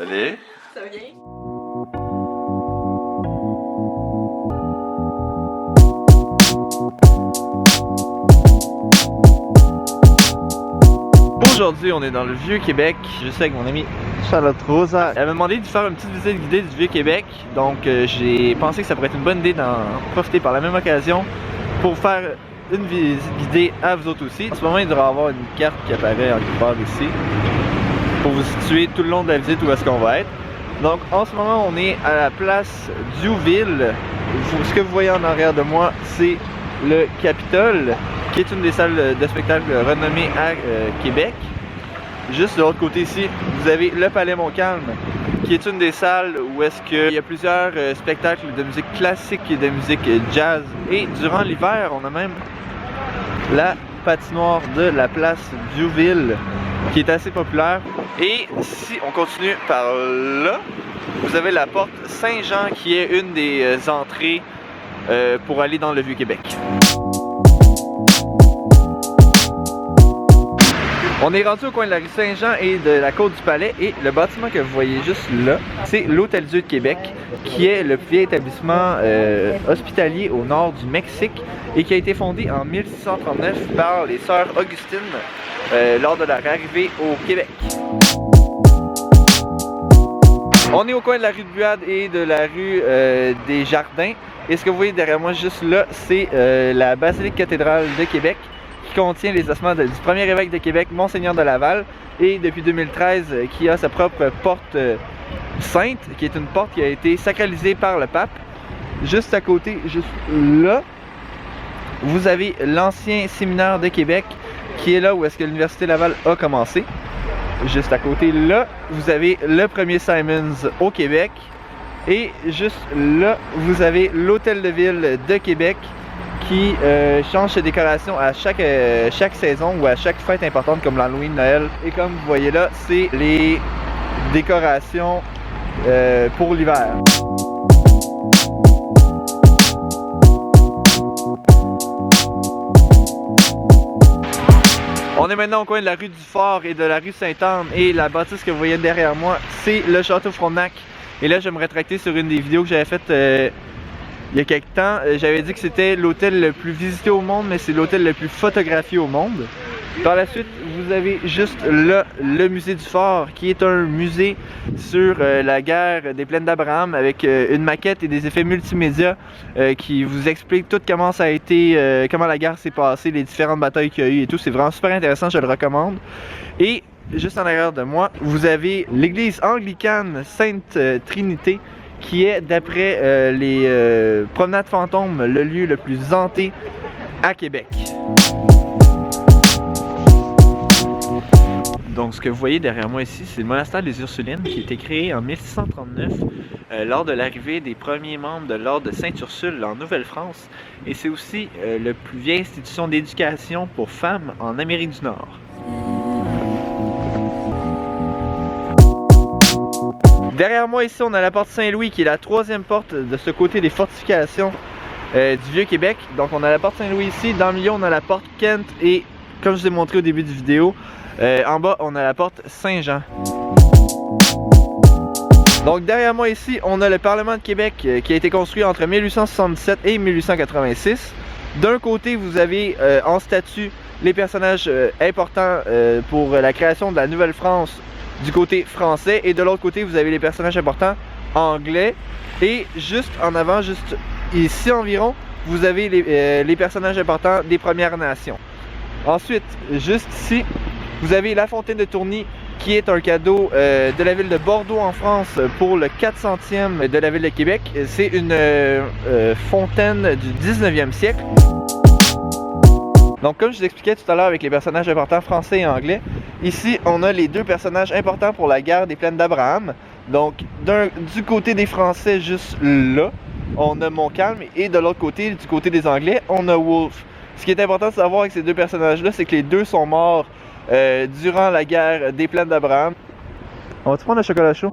Allez. Ça va bien? Aujourd'hui, on est dans le Vieux-Québec. Je suis avec mon amie Charlotte Rosa. Elle m'a demandé de faire une petite visite guidée du Vieux-Québec. Donc, j'ai pensé que ça pourrait être une bonne idée d'en profiter par la même occasion pour faire une visite guidée à vous autres aussi. En ce moment, il devrait y avoir une carte qui apparaît en quelque part ici pour vous situer tout le long de la visite où est-ce qu'on va être. Donc, en ce moment, on est à la place Diouville. Ce que vous voyez en arrière de moi, c'est le Capitole, qui est une des salles de spectacle renommées à Québec. Juste de l'autre côté ici, vous avez le Palais Montcalm, qui est une des salles où est-ce qu'il y a plusieurs spectacles de musique classique et de musique jazz. Et durant l'hiver, on a même la patinoire de la place Diouville, qui est assez populaire. Et si on continue par là, vous avez la porte Saint-Jean, qui est une des entrées pour aller dans le Vieux-Québec. On est rendu au coin de la rue Saint-Jean et de la côte du Palais, et le bâtiment que vous voyez juste là, c'est l'Hôtel-Dieu de Québec, qui est le plus vieil établissement hospitalier au nord du Mexique et qui a été fondé en 1639 par les sœurs Augustine lors de leur arrivée au Québec. On est au coin de la rue de Buade et de la rue des Jardins, et ce que vous voyez derrière moi juste là, c'est la basilique cathédrale de Québec, qui contient les ossements du premier évêque de Québec, Monseigneur de Laval, et depuis 2013 qui a sa propre porte sainte, qui est une porte qui a été sacralisée par le pape. Juste à côté, juste là, vous avez l'ancien séminaire de Québec, qui est là où est-ce que l'Université Laval a commencé. Juste à côté là, vous avez le premier Simons au Québec, et juste là, vous avez l'Hôtel de Ville de Québec, qui change ses décorations à chaque saison ou à chaque fête importante comme l'Halloween, Noël. Et comme vous voyez là, c'est les décorations pour l'hiver. On est maintenant au coin de la rue du Fort et de la rue Sainte-Anne, et la bâtisse que vous voyez derrière moi, c'est le Château Frontenac. Et là, je me rétracter sur une des vidéos que j'avais faites il y a quelques temps. J'avais dit que c'était l'hôtel le plus visité au monde, mais c'est l'hôtel le plus photographié au monde. Par la suite, vous avez juste là le musée du Fort, qui est un musée sur la guerre des plaines d'Abraham, avec une maquette et des effets multimédia qui vous expliquent tout comment ça a été, comment la guerre s'est passée, les différentes batailles qu'il y a eu et tout. C'est vraiment super intéressant, je le recommande. Et juste en arrière de moi, vous avez l'église anglicane Sainte-Trinité, qui est, d'après les promenades fantômes, le lieu le plus hanté à Québec. Donc, ce que vous voyez derrière moi ici, c'est le monastère des Ursulines, qui a été créé en 1639 lors de l'arrivée des premiers membres de l'ordre de Sainte-Ursule en Nouvelle-France, et c'est aussi la plus vieille institution d'éducation pour femmes en Amérique du Nord. Derrière moi ici, on a la porte Saint-Louis, qui est la troisième porte de ce côté des fortifications du Vieux-Québec. Donc on a la porte Saint-Louis ici, dans le milieu on a la porte Kent, et comme je vous ai montré au début de la vidéo, en bas on a la porte Saint-Jean. Donc derrière moi ici, on a le Parlement de Québec qui a été construit entre 1877 et 1886. D'un côté, vous avez en statue les personnages importants pour la création de la Nouvelle-France du côté français, et de l'autre côté vous avez les personnages importants anglais, et juste en avant, juste ici environ, vous avez les personnages importants des Premières Nations. Ensuite, juste ici, vous avez la fontaine de Tourny, qui est un cadeau de la ville de Bordeaux en France pour le 400e de la ville de Québec. C'est une fontaine du 19e siècle. Donc comme je vous expliquais tout à l'heure avec les personnages importants français et anglais, ici on a les deux personnages importants pour la guerre des plaines d'Abraham. Donc du côté des Français, juste là, on a Montcalm, et de l'autre côté, du côté des Anglais, on a Wolfe. Ce qui est important de savoir avec ces deux personnages-là, c'est que les deux sont morts durant la guerre des plaines d'Abraham. On va-tu prendre un chocolat chaud?